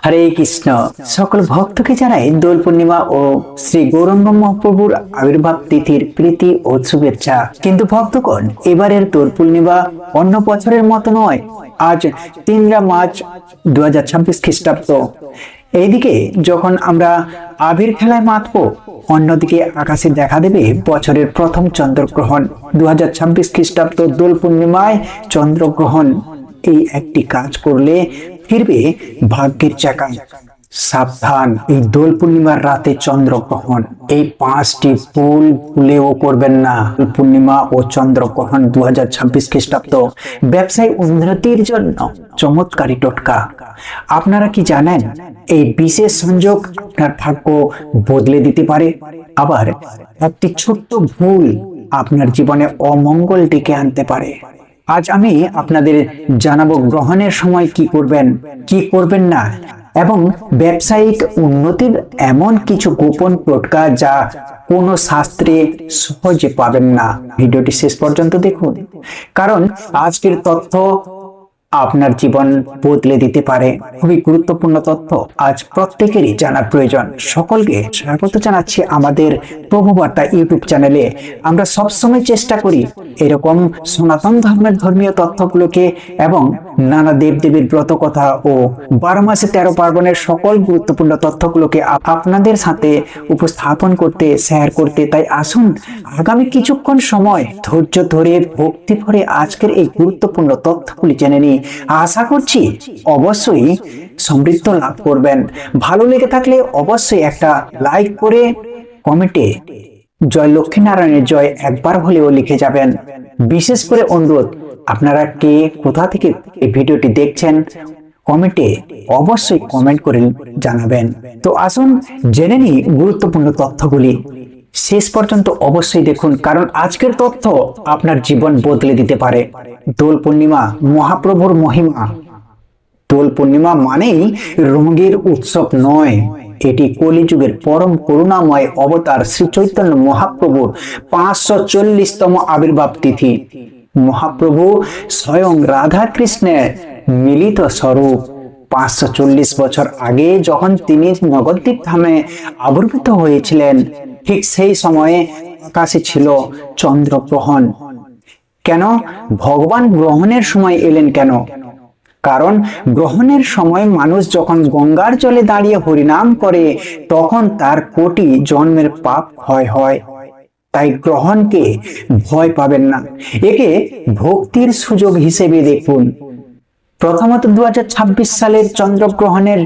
হরে কৃষ্ণ। সকল ভক্তকে জানাই দোল পূর্ণিমা ও শ্রী গৌরাঙ্গ মহাপ্রভুর আবির্ভাব তিথির প্রীতি ও শুভেচ্ছা। কিন্তু ভক্তগণ, এবারের দোল পূর্ণিমা অন্য বছরের মতো নয়। আজ 3 মার্চ 2026 খ্রিস্টাব্দ। এইদিকে যখন আমরা আবির খেলায় মাতবো, অন্যদিকে আকাশে দেখা দেবে বছরের প্রথম চন্দ্রগ্রহণ। 2026 খ্রিস্টাব্দ দোল পূর্ণিমায় চন্দ্রগ্রহণ। এই একটি কাজ করলে ফিরবে ভাগ্যের চাকা। সাবধান, এই দোল পূর্ণিমার রাতে চন্দ্রগ্রহণ। এই 5টি ভুল ভুলেও করবেন না। পূর্ণিমা ও চন্দ্রগ্রহণ 2026 খ্রিস্টাব্দ ব্যবসায় উন্নতির জন্য চমৎকারী টোটকা। আপনারা কি জানেন, এই বিশেষ সংযোগ আপনার ভাগ্য বদলে দিতে পারে। আবার একটি ছোট্ট ভুল আপনার জীবনে অমঙ্গল ডেকে আনতে পারে। আজ আমি আপনাদের জানাবো গ্রহণের সময় কি করবেন, কি করবেন না, এবং ব্যবসায়িক উন্নতির এমন কিছু গোপন টোটকা যা কোনো শাস্ত্রে সহজে পাবেন না। ভিডিওটি শেষ পর্যন্ত দেখুন, কারণ আজকের তথ্য আপনার জীবন বদলে দিতে পারে। খুবই গুরুত্বপূর্ণ তথ্য আজ প্রত্যেকেরই জানার প্রয়োজন। সকলকে স্বাগত জানাচ্ছি আমাদের প্রভুবার্তা ইউটিউব চ্যানেলে। আমরা সবসময় চেষ্টা করি এরকম সনাতন ধর্মের ধর্মীয় তথ্যগুলোকে এবং নানা দেবদেবীর ব্রত কথা ও 12 মাসে 13 পার্বণের সকল গুরুত্বপূর্ণ তথ্যগুলোকে আপনাদের সাথে উপস্থাপন করতে, শেয়ার করতে। তাই আসুন, আগামী কিছুক্ষণ সময় ধৈর্য ধরে ভক্তি ভরে আজকের এই গুরুত্বপূর্ণ তথ্যগুলি জেনে নিই। আশা করছি অবশ্যই সমৃদ্ধ লাভ করবেন। ভালো লেগে থাকলে অবশ্যই একটা লাইক করে কমেন্টে জয় লক্ষ্মী নারায়ণের জয় একবার হলেও লিখে যাবেন। বিশেষ করে অনুরোধ, আপনারা কে কোথা থেকে এই ভিডিওটি দেখছেন কমেন্টে অবশ্যই কমেন্ট করে জানাবেন। তো আসুন জেনে নিই গুরুত্বপূর্ণ তথ্যগুলি। শেষ পর্যন্ত অবশ্যই দেখুন, কারণ আজকের তথ্য আপনার জীবন বদলে দিতে পারে। দোল পূর্ণিমা মহাপ্রভুর মহিমা। দোল পূর্ণিমা মানেই রঙের উৎসব নয়, এটি কলিযুগের পরম করুণাময় অবতার শ্রী চৈতন্য মহাপ্রভুর 540তম আবির্ভাব তিথি। মহাপ্রভু স্বয়ং রাধা কৃষ্ণের মিলিত স্বরূপ। 540 বছর আগে যখন তিনি নবদ্বীপ ধামে আবির্ভূত হয়েছিলেন, ঠিক সেই সময়ে আকাশে ছিল চন্দ্রগ্রহণ। কেন ভগবান গ্রহণের সময় এলেন? কেন? কারণ গ্রহণের সময় মানুষ যখন গঙ্গার জলে দাঁড়িয়ে হরিনাম করে, তখন তার কোটি জন্মের পাপ ক্ষয় হয়। তাই গ্রহণকে ভয় পাবেন না, একে ভক্তির সুযোগ হিসেবে দেখুন। প্রথমত 2026 সালের চন্দ্রগ্রহণের